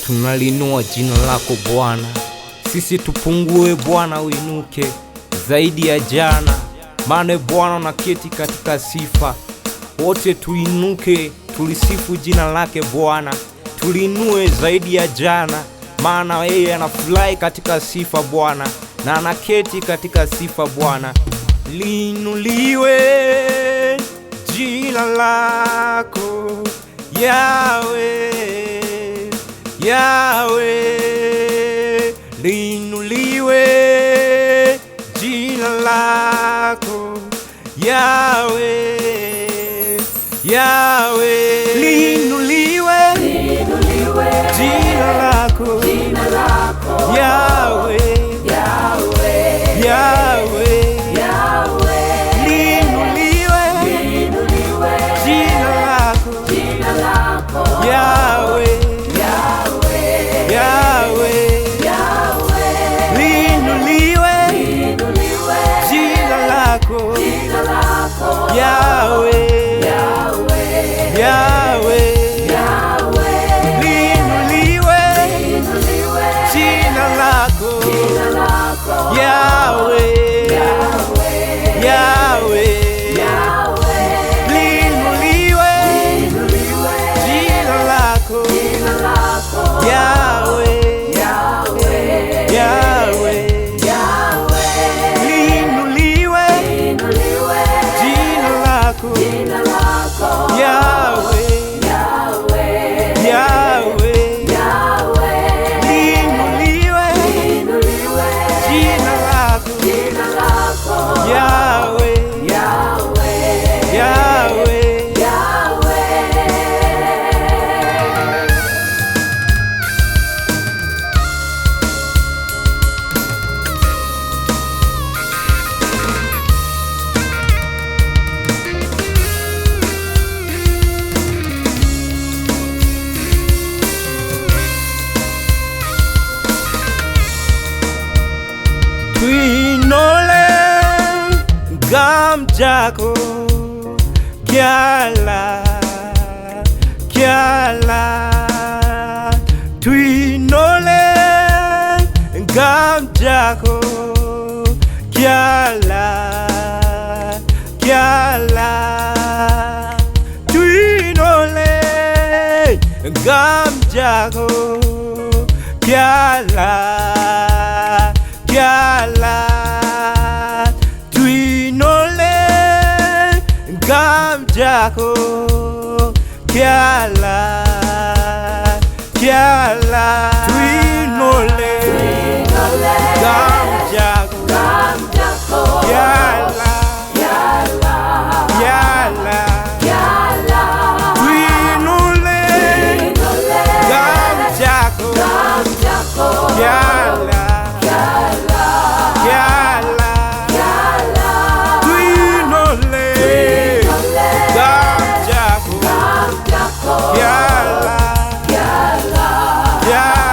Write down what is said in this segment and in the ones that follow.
Tunalinua jina lako Bwana, sisi tupungue Bwana uinuke zaidi ya jana, maana Bwana unaketi katika sifa. Wote tuinuke tulisifu jina lake Bwana, tulinue zaidi ya jana, maana yeye anafurahi katika sifa Bwana, na anaketi katika sifa Bwana. Liinuliwe jina lako Yahweh, Yahweh, liinuliwe jina lako Yahweh, Yahweh, liinuliwe jina lako Yahweh, Yahweh, Yahweh, liinuliwe jina lako Yahweh, Yahweh, Yahweh, liinuliwe jina lako Yahweh, Yahweh, liinuliwe jina lako Yahweh, Yahweh, liinuliwe jina lako Yahweh, Yahweh, liinuliwe jina lako Yahweh, Yahweh. Tuinole gam jako Kyala, Kyala, tuinole gam jako Kyala, Kyala, tuinole gam jako Kyala, Kyala, tuinole gam jako Kyala, Kyala, tuinole gam jako Kyala, Kyala,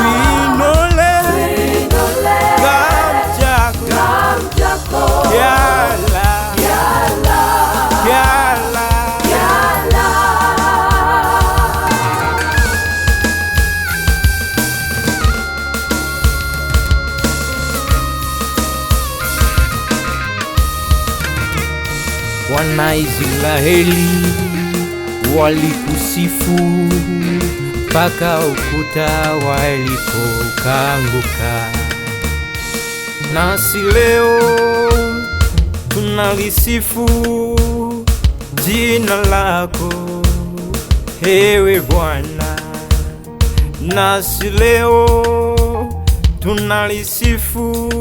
tuinole gam jako Kyala, Wana Israeli walikusifu mpaka ukuta walipoanguka, nasi leo tunalisifu jina lako ewe Bwana, nasi leo tunalisifu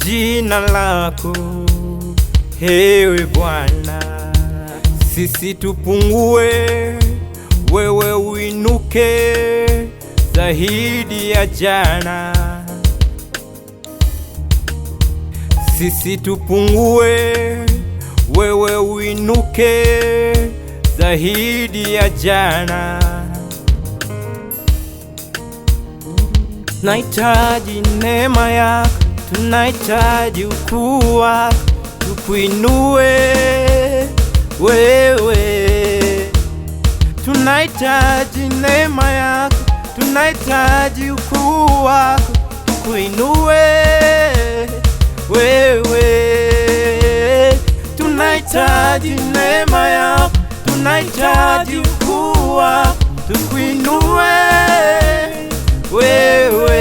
jina lako ewe Bwana. Sisi tupungue, wewe uinuke zaidi ya jana. Sisi tupungue, wewe uinuke zaidi ya jana. Tunahitaji neema yako, tunahitaji ukuu wako, tukuinue wewe. Tunahitaji neema yako, tunahitaji ukuu wako, tukuinue wewe. Tunahitaji neema yako, tunahitaji ukuu wako, tukuinue wewe.